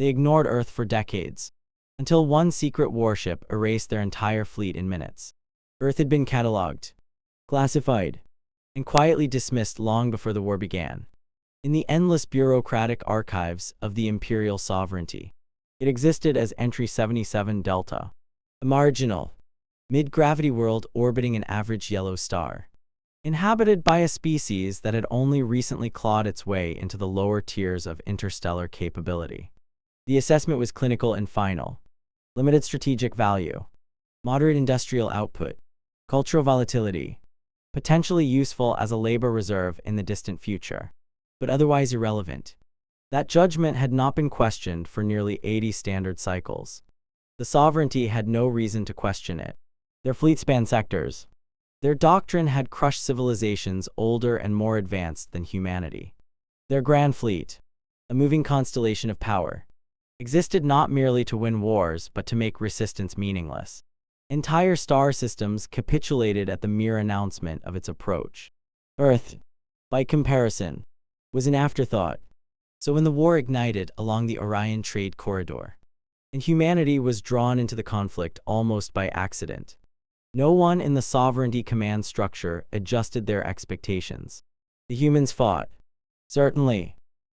They ignored Earth for decades, until one secret warship erased their entire fleet in minutes. Earth had been cataloged, classified, and quietly dismissed long before the war began. In the endless bureaucratic archives of the Imperial Sovereignty, it existed as Entry 77 Delta, a marginal, mid-gravity world orbiting an average yellow star, inhabited by a species that had only recently clawed its way into the lower tiers of interstellar capability. The assessment was clinical and final: limited strategic value, moderate industrial output, cultural volatility, potentially useful as a labor reserve in the distant future, but otherwise irrelevant. That judgment had not been questioned for nearly 80 standard cycles. The Sovereignty had no reason to question it. Their fleet spanned sectors. Their doctrine had crushed civilizations older and more advanced than humanity. Their grand fleet, a moving constellation of power, existed not merely to win wars but to make resistance meaningless. Entire star systems capitulated at the mere announcement of its approach. Earth, by comparison, was an afterthought. So when the war ignited along the Orion trade corridor, and humanity was drawn into the conflict almost by accident, no one in the Sovereignty command structure adjusted their expectations. The humans fought. Certainly,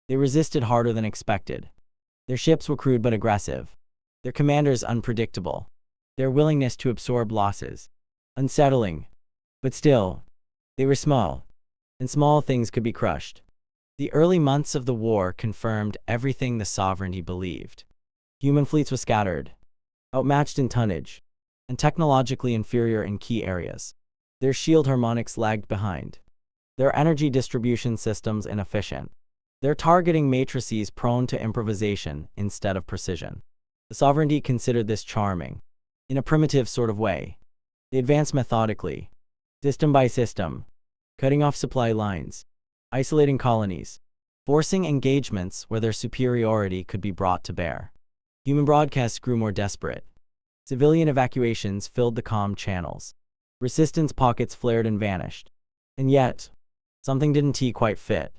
they resisted harder than expected. Their ships were crude but aggressive. Their commanders unpredictable. Their willingness to absorb losses unsettling. But still, they were small, and small things could be crushed. The early months of the war confirmed everything the Sovereignty believed. Human fleets were scattered, outmatched in tonnage, and technologically inferior in key areas. Their shield harmonics lagged behind. Their energy distribution systems inefficient. Their targeting matrices prone to improvisation instead of precision. The Sovereignty considered this charming, in a primitive sort of way. They advanced methodically, system by system, cutting off supply lines, isolating colonies, forcing engagements where their superiority could be brought to bear. Human broadcasts grew more desperate. Civilian evacuations filled the comm channels. Resistance pockets flared and vanished. And yet, something didn't quite fit.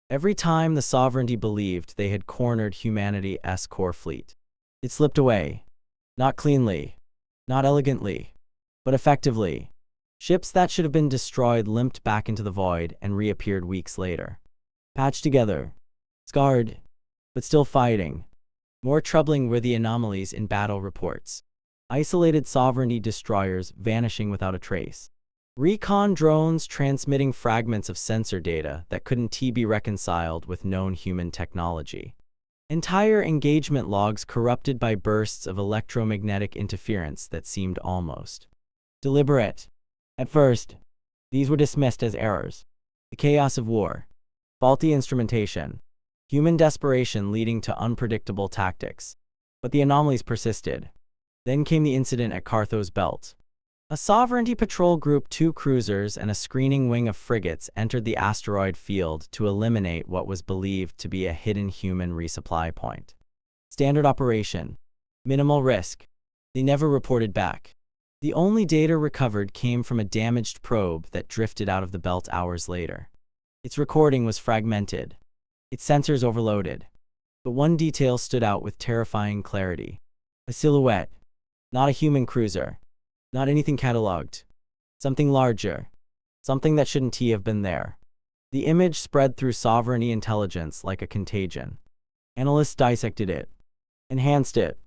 Every time the Sovereignty believed they had cornered humanity's core fleet, it slipped away. Not cleanly, not elegantly, but effectively. Ships that should have been destroyed limped back into the void and reappeared weeks later. Patched together, scarred, but still fighting. More troubling were the anomalies in battle reports. Isolated Sovereignty destroyers vanishing without a trace. Recon drones transmitting fragments of sensor data that couldn't be reconciled with known human technology. Entire engagement logs corrupted by bursts of electromagnetic interference that seemed almost deliberate. At first, these were dismissed as errors. The chaos of war, faulty instrumentation, human desperation leading to unpredictable tactics. But the anomalies persisted. Then came the incident at Cartho's Belt. A Sovereignty Patrol Group 2 cruisers and a screening wing of frigates entered the asteroid field to eliminate what was believed to be a hidden human resupply point. Standard operation. Minimal risk. They never reported back. The only data recovered came from a damaged probe that drifted out of the belt hours later. Its recording was fragmented, its sensors overloaded. But one detail stood out with terrifying clarity. A silhouette. Not a human cruiser. Not anything cataloged. Something larger. Something that shouldn't have been there. The image spread through Sovereignty intelligence like a contagion. Analysts dissected it, enhanced it,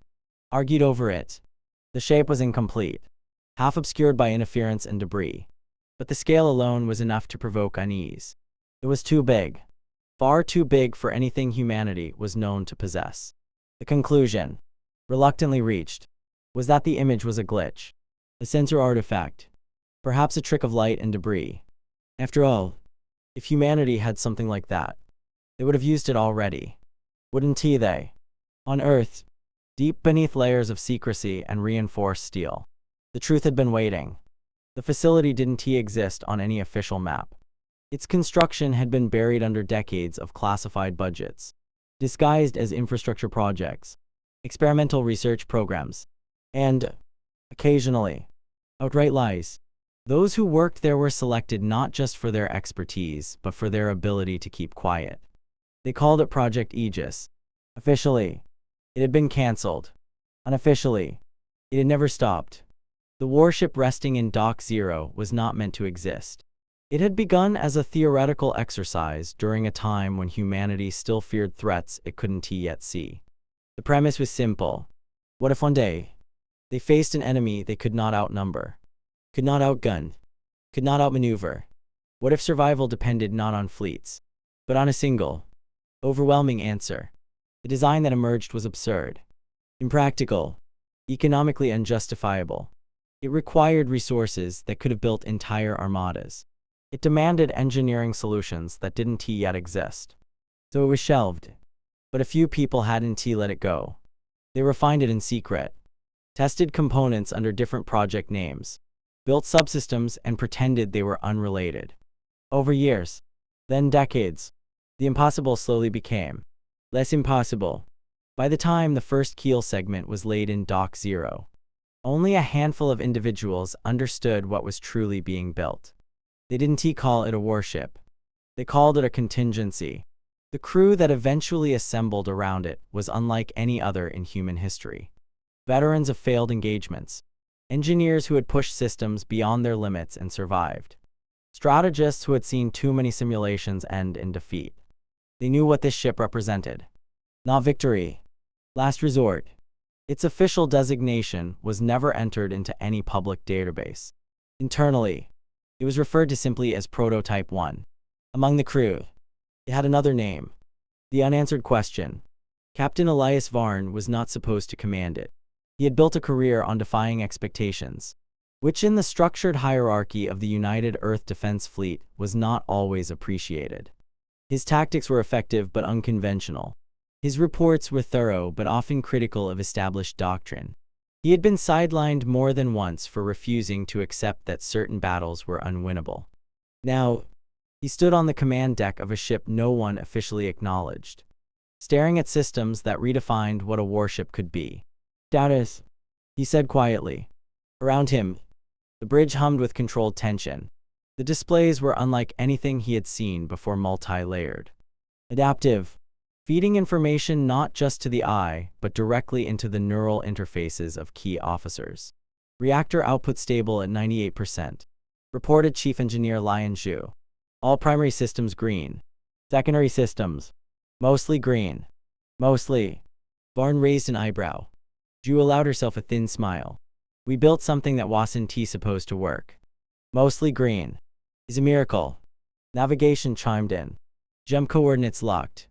argued over it. The shape was incomplete, half obscured by interference and debris. But the scale alone was enough to provoke unease. It was too big. Far too big for anything humanity was known to possess. The conclusion, reluctantly reached, was that the image was a glitch. A sensor artifact. Perhaps a trick of light and debris. After all, if humanity had something like that, they would have used it already. Wouldn't they? On Earth, deep beneath layers of secrecy and reinforced steel, the truth had been waiting. The facility didn't exist on any official map. Its construction had been buried under decades of classified budgets, disguised as infrastructure projects, experimental research programs, and, occasionally, outright lies. Those who worked there were selected not just for their expertise, but for their ability to keep quiet. They called it Project Aegis. Officially, It had been cancelled. Unofficially, it had never stopped. The warship resting in Dock Zero was not meant to exist. It had begun as a theoretical exercise during a time when humanity still feared threats it couldn't yet see. The premise was simple. What if one day they faced an enemy they could not outnumber, could not outgun, could not outmaneuver? What if survival depended not on fleets, but on a single, overwhelming answer? The design that emerged was absurd, impractical, economically unjustifiable. It required resources that could have built entire armadas. It demanded engineering solutions that didn't yet exist. So it was shelved. But a few people hadn't let it go. They refined it in secret, tested components under different project names, built subsystems and pretended they were unrelated. Over years, then decades, the impossible slowly became less impossible. By the time the first keel segment was laid in Dock Zero, only a handful of individuals understood what was truly being built. They didn't call it a warship. They called it a contingency. The crew that eventually assembled around it was unlike any other in human history. Veterans of failed engagements, engineers who had pushed systems beyond their limits and survived, strategists who had seen too many simulations end in defeat. They knew what this ship represented. Not victory. Last resort. Its official designation was never entered into any public database. Internally, it was referred to simply as Prototype 1. Among the crew, it had another name. The unanswered question. Captain Elias Varn was not supposed to command it. He had built a career on defying expectations, which in the structured hierarchy of the United Earth Defense Fleet was not always appreciated. His tactics were effective but unconventional. His reports were thorough but often critical of established doctrine. He had been sidelined more than once for refusing to accept that certain battles were unwinnable. Now, he stood on the command deck of a ship no one officially acknowledged, staring at systems that redefined what a warship could be. "Status," he said quietly. Around him, the bridge hummed with controlled tension. The displays were unlike anything he had seen before, multi-layered. Adaptive, feeding information not just to the eye, but directly into the neural interfaces of key officers. Reactor output stable at 98%. Reported Chief Engineer Lian Zhu. All primary systems green. Secondary systems, mostly green. Mostly. Varn raised an eyebrow. Zhu allowed herself a thin smile. We built something that wasn't supposed to work. Mostly green. Is a miracle. Navigation chimed in. Gem coordinates locked.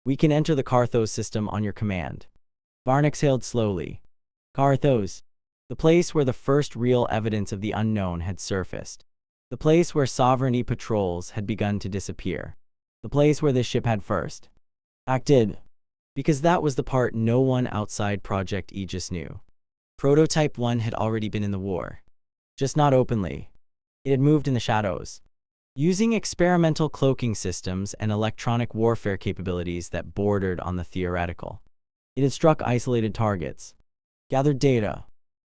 We can enter the Carthos system on your command. Varn exhaled slowly. Carthos. The place where the first real evidence of the unknown had surfaced. The place where sovereignty patrols had begun to disappear. The place where this ship had first acted. Because that was the part no one outside Project Aegis knew. Prototype 1 had already been in the war. Just not openly. It had moved in the shadows, using experimental cloaking systems and electronic warfare capabilities that bordered on the theoretical. It had struck isolated targets, gathered data,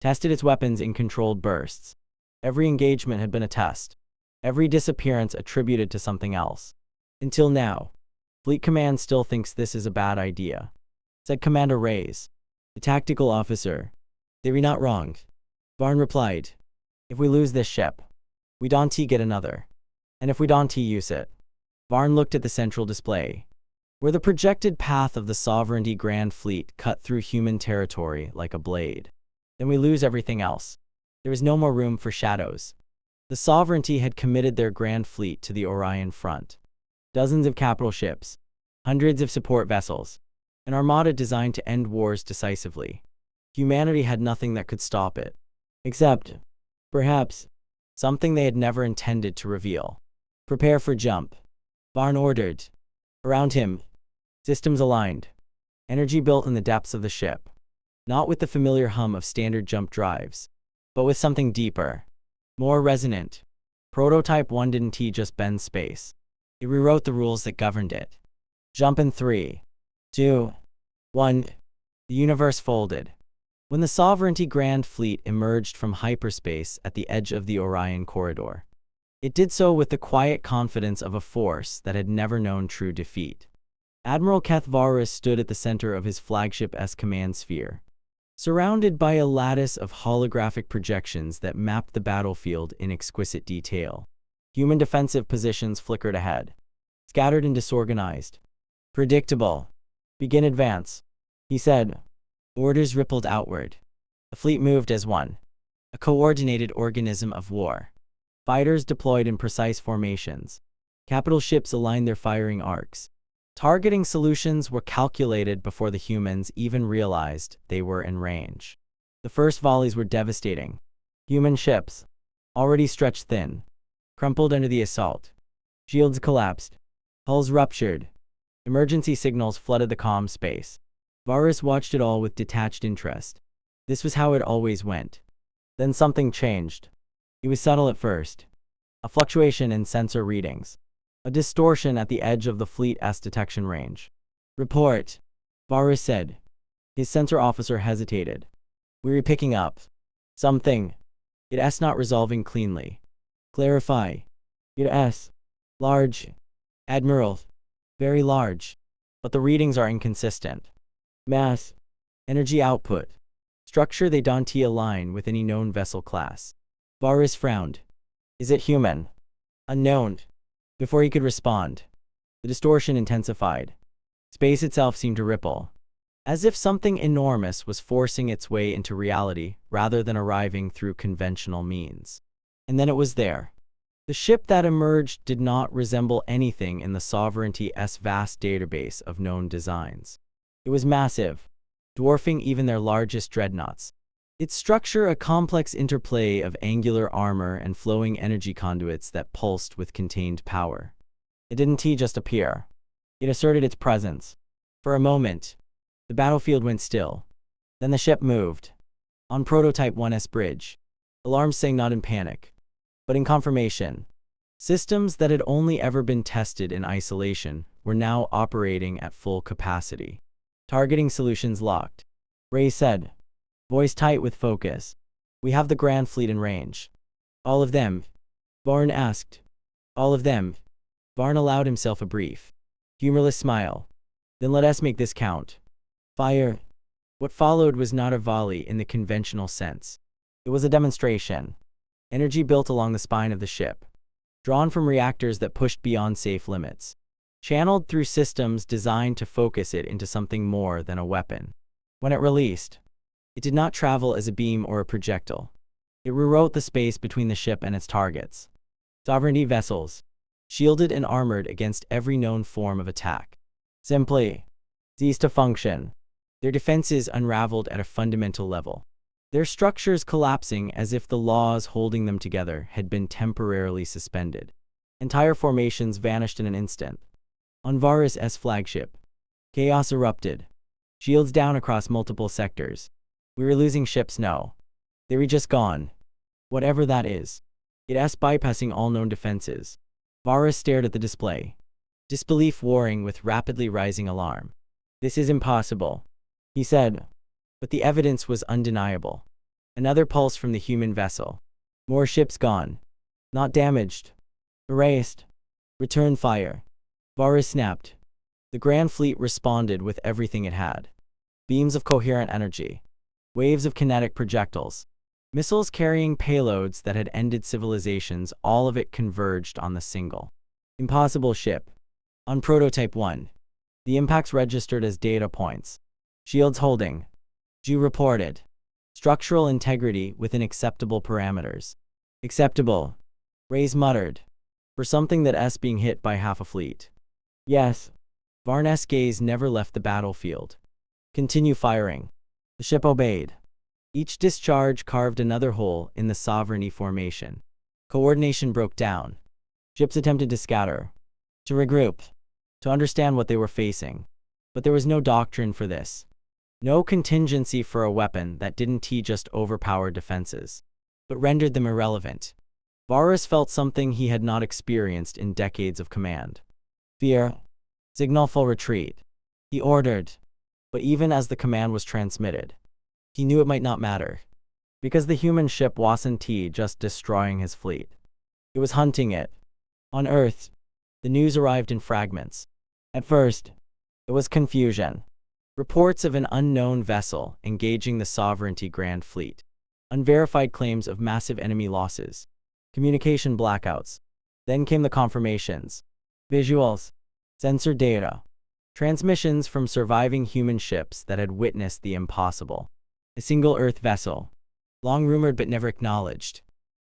tested its weapons in controlled bursts. Every engagement had been a test, every disappearance attributed to something else. Until now, Fleet Command still thinks this is a bad idea, said Commander Reyes, the tactical officer. They were not wrong. Varn replied. If we lose this ship, we don't get another. And if we don't use it. Varn looked at the central display, where the projected path of the Sovereignty Grand Fleet cut through human territory like a blade. Then we lose everything else. There was no more room for shadows. The Sovereignty had committed their Grand Fleet to the Orion front. Dozens of capital ships, hundreds of support vessels, an armada designed to end wars decisively. Humanity had nothing that could stop it. Except, perhaps, something they had never intended to reveal. Prepare for jump. Varn ordered. Around him, systems aligned. Energy built in the depths of the ship. Not with the familiar hum of standard jump drives, but with something deeper, more resonant. Prototype 1 didn't just bend space. It rewrote the rules that governed it. Jump in 3, 2, 1. The universe folded. When the Sovereignty Grand Fleet emerged from hyperspace at the edge of the Orion corridor, it did so with the quiet confidence of a force that had never known true defeat. Admiral Keth Varus stood at the center of his flagship's command sphere, surrounded by a lattice of holographic projections that mapped the battlefield in exquisite detail. Human defensive positions flickered ahead, scattered and disorganized. Predictable. Begin advance, he said. Orders rippled outward. The fleet moved as one, a coordinated organism of war. Fighters deployed in precise formations. Capital ships aligned their firing arcs. Targeting solutions were calculated before the humans even realized they were in range. The first volleys were devastating. Human ships, already stretched thin, crumpled under the assault. Shields collapsed. Hulls ruptured. Emergency signals flooded the comm space. Varus watched it all with detached interest. This was how it always went. Then something changed. It was subtle at first. A fluctuation in sensor readings. A distortion at the edge of the fleet's detection range. Report, Varus said. His sensor officer hesitated. We're picking up something. It's not resolving cleanly. Clarify. It's large. Admiral. Very large. But the readings are inconsistent. Mass. Energy output. Structure they don't align with any known vessel class. Varus frowned. Is it human? Unknown. Before he could respond, the distortion intensified. Space itself seemed to ripple, as if something enormous was forcing its way into reality rather than arriving through conventional means. And then it was there. The ship that emerged did not resemble anything in the Sovereignty's vast database of known designs. It was massive, dwarfing even their largest dreadnoughts. Its structure a complex interplay of angular armor and flowing energy conduits that pulsed with contained power. It didn't just appear. It asserted its presence. For a moment, the battlefield went still. Then the ship moved. On Prototype 1's bridge, alarms sang not in panic, but in confirmation. Systems that had only ever been tested in isolation were now operating at full capacity. Targeting solutions locked. Ray said, voice tight with focus. We have the Grand Fleet in range. All of them? Varn asked. All of them. Varn allowed himself a brief, humorless smile. Then let us make this count. Fire. What followed was not a volley in the conventional sense. It was a demonstration. Energy built along the spine of the ship, drawn from reactors that pushed beyond safe limits, channeled through systems designed to focus it into something more than a weapon. When it released, it did not travel as a beam or a projectile. It rewrote the space between the ship and its targets. Sovereignty vessels, shielded and armored against every known form of attack, simply ceased to function. Their defenses unraveled at a fundamental level, their structures collapsing as if the laws holding them together had been temporarily suspended. Entire formations vanished in an instant. On Varus' flagship, chaos erupted. Shields down across multiple sectors. We were losing ships, no. They were just gone. Whatever that is. It's bypassing all known defenses. Varus stared at the display, disbelief warring with rapidly rising alarm. This is impossible, he said. But the evidence was undeniable. Another pulse from the human vessel. More ships gone. Not damaged. Erased. Return fire. Varus snapped. The Grand Fleet responded with everything it had. Beams of coherent energy. Waves of kinetic projectiles. Missiles carrying payloads that had ended civilizations, all of it converged on the single, impossible ship. On Prototype 1, the impacts registered as data points. Shields holding. Ju reported. Structural integrity within acceptable parameters. Acceptable, Ray's muttered. For something that's being hit by half a fleet. Yes. Varn's gaze never left the battlefield. Continue firing. The ship obeyed. Each discharge carved another hole in the Sovereignty formation. Coordination broke down. Ships attempted to scatter, to regroup, to understand what they were facing. But there was no doctrine for this. No contingency for a weapon that didn't just overpower defenses, but rendered them irrelevant. Varus felt something he had not experienced in decades of command. Fear. Signal full retreat. He ordered. But even as the command was transmitted, he knew it might not matter. Because the human ship wasn't just destroying his fleet. It was hunting it. On Earth, the news arrived in fragments. At first, It was confusion. Reports of an unknown vessel engaging the Sovereignty Grand Fleet. Unverified claims of massive enemy losses. Communication blackouts. Then came the confirmations. Visuals. Sensor data. Transmissions from surviving human ships that had witnessed the impossible. A single Earth vessel, long rumored but never acknowledged,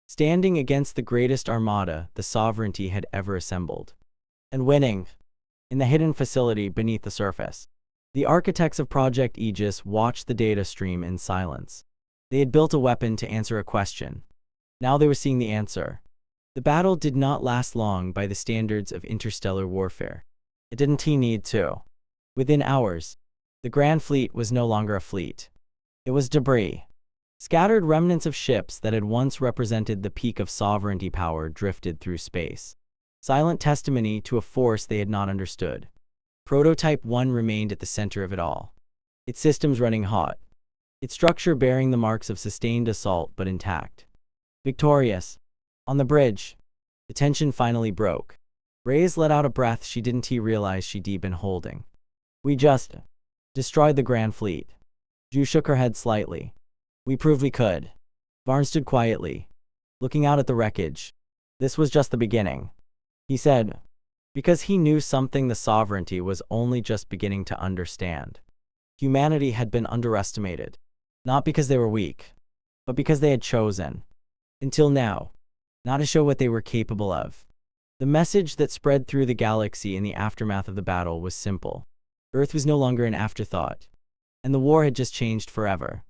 standing against the greatest armada the Sovereignty had ever assembled. And winning. In the hidden facility beneath the surface. The architects of Project Aegis watched the data stream in silence. They had built a weapon to answer a question. Now they were seeing the answer. The battle did not last long by the standards of interstellar warfare. It didn't need to. Within hours, the Grand Fleet was no longer a fleet. It was debris. Scattered remnants of ships that had once represented the peak of sovereignty power drifted through space. Silent testimony to a force they had not understood. Prototype 1 remained at the center of it all. Its systems running hot. Its structure bearing the marks of sustained assault but intact. Victorious. On the bridge, the tension finally broke. Reyes let out a breath she didn't realize she'd been holding. We just destroyed the Grand Fleet. Ju shook her head slightly. We proved we could. Varn stood quietly, looking out at the wreckage. This was just the beginning, he said, because he knew something the Sovereignty was only just beginning to understand. Humanity had been underestimated, not because they were weak, but because they had chosen, until now, not to show what they were capable of. The message that spread through the galaxy in the aftermath of the battle was simple. Earth was no longer an afterthought, and the war had just changed forever.